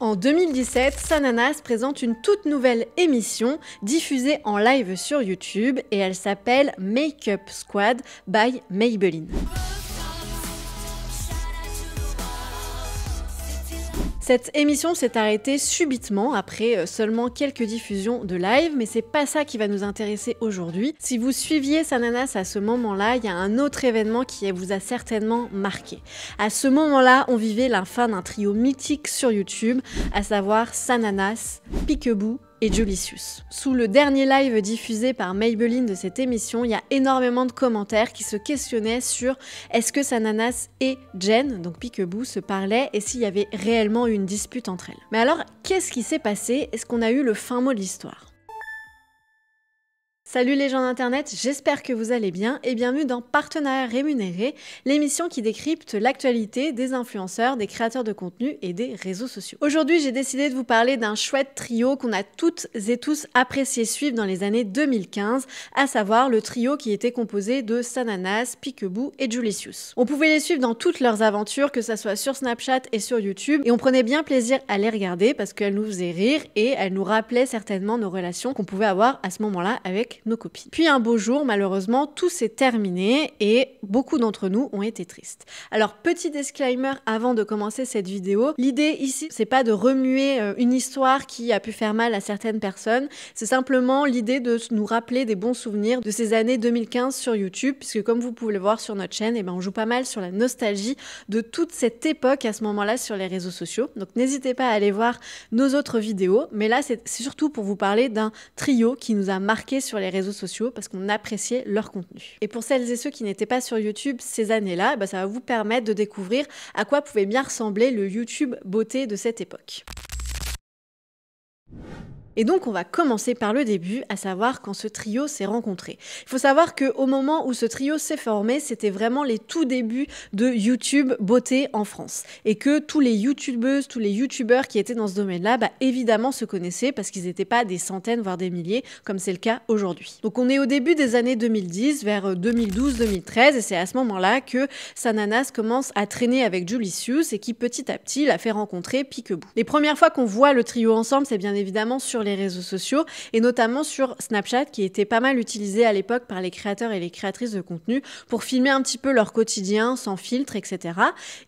En 2017, Sananas présente une toute nouvelle émission diffusée en live sur YouTube et elle s'appelle Make-up Squad by Maybelline. Cette émission s'est arrêtée subitement après seulement quelques diffusions de live, mais c'est pas ça qui va nous intéresser aujourd'hui. Si vous suiviez Sananas à ce moment-là, il y a un autre événement qui vous a certainement marqué. À ce moment-là, on vivait la fin d'un trio mythique sur YouTube, à savoir Sananas, Peekaboo et Julicious. Sous le dernier live diffusé par Maybelline de cette émission, il y a énormément de commentaires qui se questionnaient sur est-ce que Sananas et Jen, donc Peekaboo, se parlaient et s'il y avait réellement eu une dispute entre elles. Mais alors, qu'est-ce qui s'est passé? Est-ce qu'on a eu le fin mot de l'histoire? Salut les gens d'internet, j'espère que vous allez bien et bienvenue dans Partenariat Rémunéré, l'émission qui décrypte l'actualité des influenceurs, des créateurs de contenu et des réseaux sociaux. Aujourd'hui, j'ai décidé de vous parler d'un chouette trio qu'on a toutes et tous apprécié suivre dans les années 2015, à savoir le trio qui était composé de Sananas, Peekaboo et Julicious. On pouvait les suivre dans toutes leurs aventures, que ça soit sur Snapchat et sur YouTube, et on prenait bien plaisir à les regarder parce qu'elles nous faisaient rire et elles nous rappelaient certainement nos relations qu'on pouvait avoir à ce moment-là avec nos copines. Puis un beau jour, malheureusement, tout s'est terminé et beaucoup d'entre nous ont été tristes. Alors, petit disclaimer avant de commencer cette vidéo, l'idée ici, c'est pas de remuer une histoire qui a pu faire mal à certaines personnes, c'est simplement l'idée de nous rappeler des bons souvenirs de ces années 2015 sur YouTube, puisque comme vous pouvez le voir sur notre chaîne, on joue pas mal sur la nostalgie de toute cette époque à ce moment-là sur les réseaux sociaux. Donc n'hésitez pas à aller voir nos autres vidéos, mais là c'est surtout pour vous parler d'un trio qui nous a marqué sur les réseaux sociaux parce qu'on appréciait leur contenu. Et pour celles et ceux qui n'étaient pas sur YouTube ces années-là, ça va vous permettre de découvrir à quoi pouvait bien ressembler le YouTube beauté de cette époque. Et donc on va commencer par le début, à savoir quand ce trio s'est rencontré. Il faut savoir qu'au moment où ce trio s'est formé, c'était vraiment les tout débuts de YouTube beauté en France. Et que tous les youtubeuses, tous les youtubeurs qui étaient dans ce domaine-là, évidemment se connaissaient parce qu'ils n'étaient pas des centaines, voire des milliers, comme c'est le cas aujourd'hui. Donc on est au début des années 2010, vers 2012-2013, et c'est à ce moment-là que Sananas commence à traîner avec Julicious et qui petit à petit l'a fait rencontrer Peekaboo. Les premières fois qu'on voit le trio ensemble, c'est bien évidemment sur les réseaux sociaux et notamment sur Snapchat qui était pas mal utilisé à l'époque par les créateurs et les créatrices de contenu pour filmer un petit peu leur quotidien sans filtre, etc.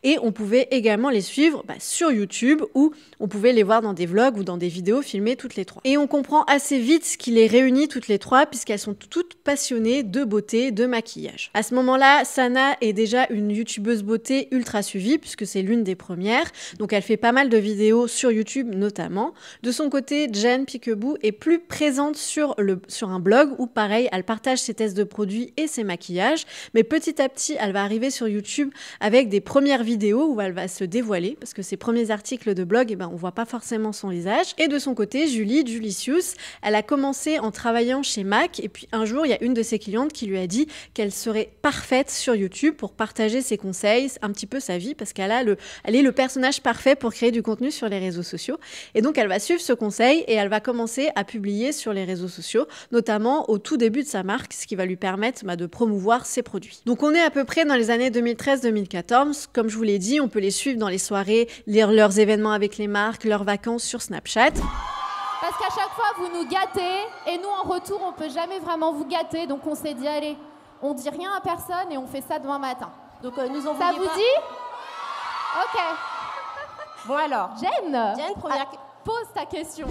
Et on pouvait également les suivre sur YouTube où on pouvait les voir dans des vlogs ou dans des vidéos filmées toutes les trois. Et on comprend assez vite ce qui les réunit toutes les trois puisqu'elles sont toutes passionnées de beauté, de maquillage. À ce moment-là, Sana est déjà une youtubeuse beauté ultra suivie puisque c'est l'une des premières. Donc elle fait pas mal de vidéos sur YouTube notamment. De son côté, Jen Peekaboo est plus présente sur un blog où pareil, elle partage ses tests de produits et ses maquillages, mais petit à petit, elle va arriver sur YouTube avec des premières vidéos où elle va se dévoiler parce que ses premiers articles de blog, on voit pas forcément son visage. Et de son côté, Julicious, elle a commencé en travaillant chez MAC et puis un jour, il y a une de ses clientes qui lui a dit qu'elle serait parfaite sur YouTube pour partager ses conseils, un petit peu sa vie parce elle est le personnage parfait pour créer du contenu sur les réseaux sociaux. Et donc, elle va suivre ce conseil et elle va commencer à publier sur les réseaux sociaux, notamment au tout début de sa marque, ce qui va lui permettre de promouvoir ses produits. Donc on est à peu près dans les années 2013-2014. Comme je vous l'ai dit, on peut les suivre dans les soirées, lire leurs événements avec les marques, leurs vacances sur Snapchat. Parce qu'à chaque fois, vous nous gâtez et nous, en retour, on peut jamais vraiment vous gâter. Donc on s'est dit, allez, on dit rien à personne et on fait ça demain matin. Donc nous envoyez ça vous pas... dit? Ok. Bon alors. Jen, première... pose ta question.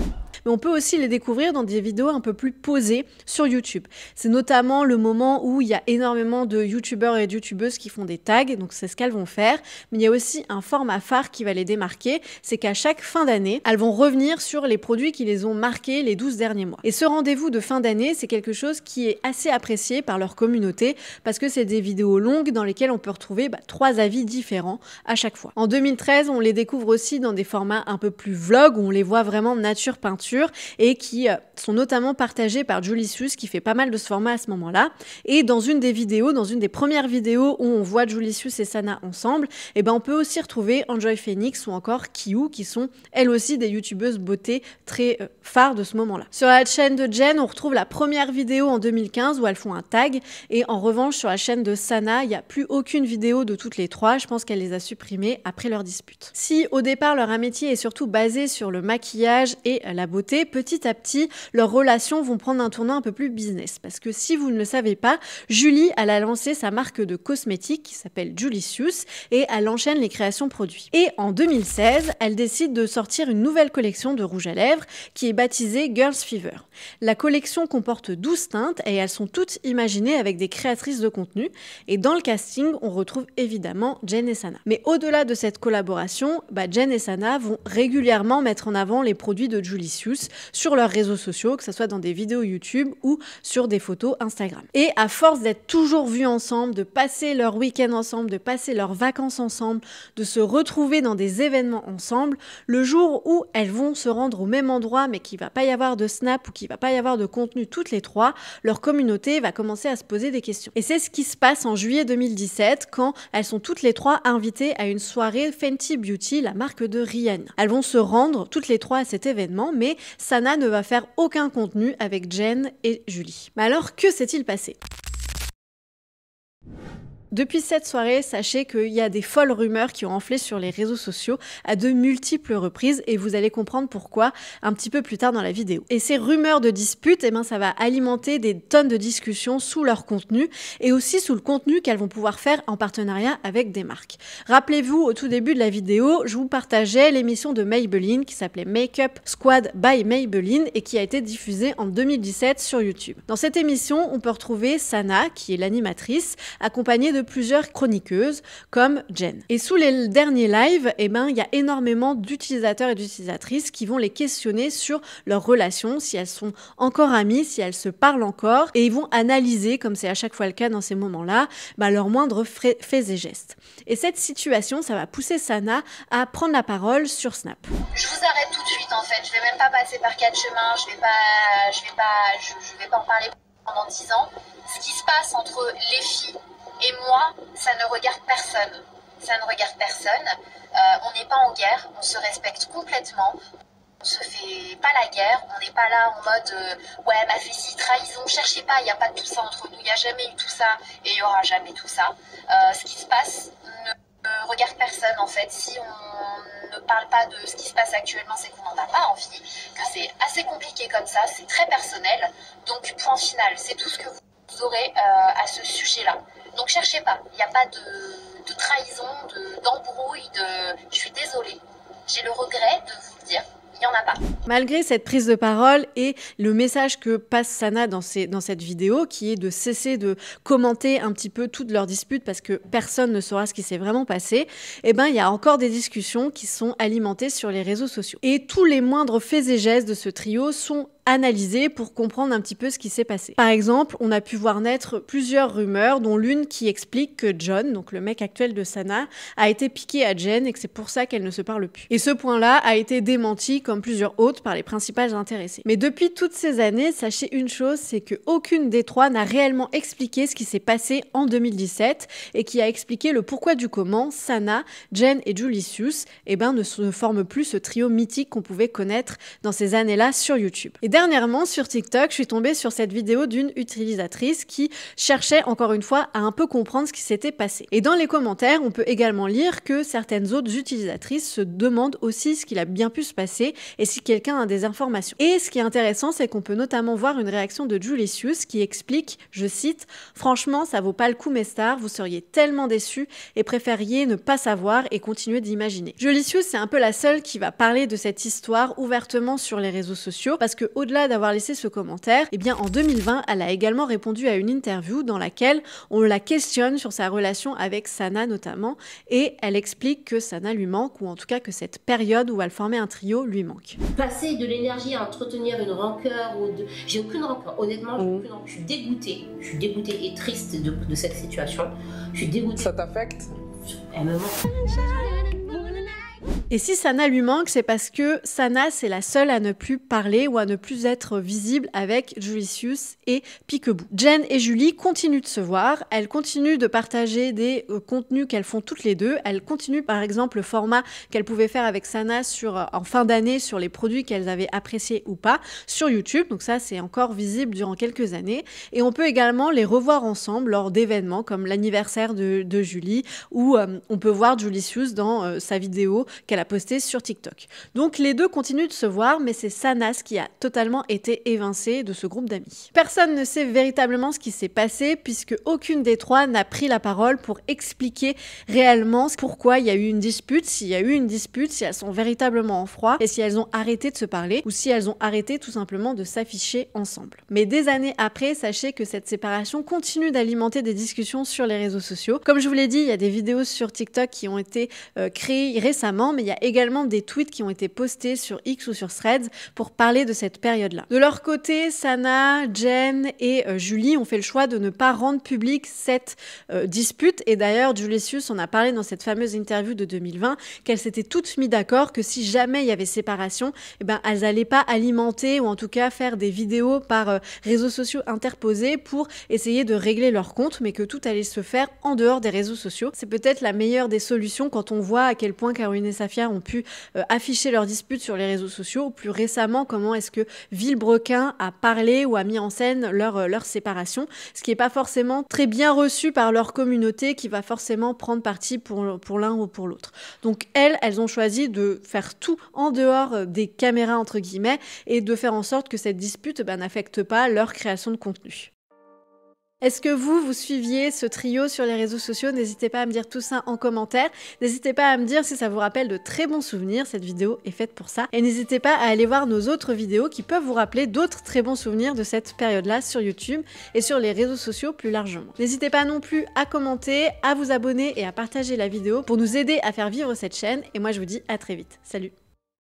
Mais on peut aussi les découvrir dans des vidéos un peu plus posées sur YouTube. C'est notamment le moment où il y a énormément de youtubeurs et de youtubeuses qui font des tags, donc c'est ce qu'elles vont faire. Mais il y a aussi un format phare qui va les démarquer, c'est qu'à chaque fin d'année, elles vont revenir sur les produits qui les ont marqués les 12 derniers mois. Et ce rendez-vous de fin d'année, c'est quelque chose qui est assez apprécié par leur communauté parce que c'est des vidéos longues dans lesquelles on peut retrouver 3 avis différents à chaque fois. En 2013, on les découvre aussi dans des formats un peu plus vlog où on les voit vraiment nature peinture sûr et qui sont notamment partagés par Julicius qui fait pas mal de ce format à ce moment-là. Et dans une des premières vidéos où on voit Julicius et Sana ensemble, on peut aussi retrouver Enjoy Phoenix ou encore Kiyu qui sont elles aussi des youtubeuses beauté très phares de ce moment-là. Sur la chaîne de Jen, on retrouve la première vidéo en 2015 où elles font un tag et en revanche sur la chaîne de Sana, il n'y a plus aucune vidéo de toutes les trois. Je pense qu'elle les a supprimées après leur dispute. Si au départ leur amitié est surtout basée sur le maquillage et la beauté, petit à petit leurs relations vont prendre un tournant un peu plus business. Parce que si vous ne le savez pas, Julie elle a lancé sa marque de cosmétiques qui s'appelle Julicius et elle enchaîne les créations produits. Et en 2016, elle décide de sortir une nouvelle collection de rouge à lèvres qui est baptisée Girls Fever. La collection comporte 12 teintes et elles sont toutes imaginées avec des créatrices de contenu. Et dans le casting, on retrouve évidemment Jen et Sana. Mais au-delà de cette collaboration, Jen et Sana vont régulièrement mettre en avant les produits de Julicius sur leurs réseaux sociaux, que ce soit dans des vidéos YouTube ou sur des photos Instagram. Et à force d'être toujours vues ensemble, de passer leur week-end ensemble, de passer leurs vacances ensemble, de se retrouver dans des événements ensemble, le jour où elles vont se rendre au même endroit mais qu'il va pas y avoir de snap ou qu'il va pas y avoir de contenu toutes les trois, leur communauté va commencer à se poser des questions. Et c'est ce qui se passe en juillet 2017 quand elles sont toutes les trois invitées à une soirée Fenty Beauty, la marque de Rihanna. Elles vont se rendre toutes les trois à cet événement, mais Sana ne va faire aucun contenu avec Jen et Julie. Mais alors, que s'est-il passé ? Depuis cette soirée, sachez qu'il y a des folles rumeurs qui ont enflé sur les réseaux sociaux à de multiples reprises et vous allez comprendre pourquoi un petit peu plus tard dans la vidéo. Et ces rumeurs de disputes, ça va alimenter des tonnes de discussions sous leur contenu et aussi sous le contenu qu'elles vont pouvoir faire en partenariat avec des marques. Rappelez-vous, au tout début de la vidéo, je vous partageais l'émission de Maybelline qui s'appelait Makeup Squad by Maybelline et qui a été diffusée en 2017 sur YouTube. Dans cette émission, on peut retrouver Sana, qui est l'animatrice, accompagnée de plusieurs chroniqueuses comme Jen. Et sous les derniers lives, il y a énormément d'utilisateurs et d'utilisatrices qui vont les questionner sur leurs relations, si elles sont encore amies, si elles se parlent encore, et ils vont analyser, comme c'est à chaque fois le cas dans ces moments-là, leurs moindres faits et gestes. Et cette situation, ça va pousser Sana à prendre la parole sur Snap. Je vous arrête tout de suite en fait, je vais même pas passer par quatre chemins, je vais pas en parler pendant 10 ans. Ce qui se passe entre les filles et moi, ça ne regarde personne. Ça ne regarde personne. On n'est pas en guerre, on se respecte complètement. On se fait pas la guerre, on n'est pas là en mode ouais m'a fait si trahison, cherchez pas, il n'y a pas de tout ça entre nous, il n'y a jamais eu tout ça et il n'y aura jamais tout ça. Ce qui se passe ne regarde personne en fait. Si on ne parle pas de ce qui se passe actuellement, c'est qu'on n'en a pas envie, que c'est assez compliqué comme ça, c'est très personnel. Donc point final, c'est tout ce que vous aurez à ce sujet-là. Donc cherchez pas, il n'y a pas de trahison, d'embrouille, je suis désolée. J'ai le regret de vous le dire, il n'y en a pas. Malgré cette prise de parole et le message que passe Sana dans cette vidéo, qui est de cesser de commenter un petit peu toutes leurs disputes parce que personne ne saura ce qui s'est vraiment passé, il y a encore des discussions qui sont alimentées sur les réseaux sociaux. Et tous les moindres faits et gestes de ce trio sont analysés pour comprendre un petit peu ce qui s'est passé. Par exemple, on a pu voir naître plusieurs rumeurs, dont l'une qui explique que John, donc le mec actuel de Sana, a été piqué à Jen et que c'est pour ça qu'elle ne se parle plus. Et ce point-là a été démenti, comme plusieurs autres, par les principales intéressées. Mais depuis toutes ces années, sachez une chose, c'est qu'aucune des trois n'a réellement expliqué ce qui s'est passé en 2017 et qui a expliqué le pourquoi du comment Sana, Jen et Julicius ne forment plus ce trio mythique qu'on pouvait connaître dans ces années-là sur YouTube. Et dernièrement, sur TikTok, je suis tombée sur cette vidéo d'une utilisatrice qui cherchait encore une fois à un peu comprendre ce qui s'était passé. Et dans les commentaires, on peut également lire que certaines autres utilisatrices se demandent aussi ce qu'il a bien pu se passer et si quelqu'un a des informations. Et ce qui est intéressant, c'est qu'on peut notamment voir une réaction de Julicius qui explique, je cite, « Franchement, ça vaut pas le coup mes stars, vous seriez tellement déçus et préfériez ne pas savoir et continuer d'imaginer. » Julicius, c'est un peu la seule qui va parler de cette histoire ouvertement sur les réseaux sociaux parce que au-delà d'avoir laissé ce commentaire, en 2020, elle a également répondu à une interview dans laquelle on la questionne sur sa relation avec Sana notamment et elle explique que Sana lui manque ou en tout cas que cette période où elle formait un trio lui manque. Passer de l'énergie à entretenir une rancœur j'ai aucune rancœur, honnêtement, j'ai aucune rancœur. Je suis dégoûtée et triste de cette situation. Je suis dégoûtée. Ça t'affecte? Elle me manque. Et si Sana lui manque, c'est parce que Sana, c'est la seule à ne plus parler ou à ne plus être visible avec Julicius et Peekaboo. Jen et Julie continuent de se voir, elles continuent de partager des contenus qu'elles font toutes les deux, elles continuent par exemple le format qu'elles pouvaient faire avec Sana en fin d'année sur les produits qu'elles avaient appréciés ou pas sur YouTube, donc ça c'est encore visible durant quelques années, et on peut également les revoir ensemble lors d'événements comme l'anniversaire de Julie, où on peut voir Julicius dans sa vidéo qu'elle a postée sur TikTok. Donc les deux continuent de se voir, mais c'est Sana qui a totalement été évincée de ce groupe d'amis. Personne ne sait véritablement ce qui s'est passé, puisque aucune des trois n'a pris la parole pour expliquer réellement pourquoi il y a eu une dispute, s'il y a eu une dispute, si elles sont véritablement en froid, et si elles ont arrêté de se parler, ou si elles ont arrêté tout simplement de s'afficher ensemble. Mais des années après, sachez que cette séparation continue d'alimenter des discussions sur les réseaux sociaux. Comme je vous l'ai dit, il y a des vidéos sur TikTok qui ont été créées récemment, mais il y a également des tweets qui ont été postés sur X ou sur Threads pour parler de cette période-là. De leur côté, Sana, Jen et Julie ont fait le choix de ne pas rendre publique cette dispute, et d'ailleurs Julicius en a parlé dans cette fameuse interview de 2020, qu'elles s'étaient toutes mis d'accord que si jamais il y avait séparation, eh ben, elles n'allaient pas alimenter ou en tout cas faire des vidéos par réseaux sociaux interposés pour essayer de régler leur compte, mais que tout allait se faire en dehors des réseaux sociaux. C'est peut-être la meilleure des solutions quand on voit à quel point Caroline et Safia ont pu afficher leur dispute sur les réseaux sociaux, ou plus récemment comment est-ce que Villebrequin a parlé ou a mis en scène leur séparation, ce qui n'est pas forcément très bien reçu par leur communauté qui va forcément prendre parti pour l'un ou pour l'autre. Donc elles ont choisi de faire tout en dehors des caméras entre guillemets et de faire en sorte que cette dispute n'affecte pas leur création de contenu. Est-ce que vous suiviez ce trio sur les réseaux sociaux? N'hésitez pas à me dire tout ça en commentaire. N'hésitez pas à me dire si ça vous rappelle de très bons souvenirs. Cette vidéo est faite pour ça. Et n'hésitez pas à aller voir nos autres vidéos qui peuvent vous rappeler d'autres très bons souvenirs de cette période-là sur YouTube et sur les réseaux sociaux plus largement. N'hésitez pas non plus à commenter, à vous abonner et à partager la vidéo pour nous aider à faire vivre cette chaîne. Et moi, je vous dis à très vite. Salut!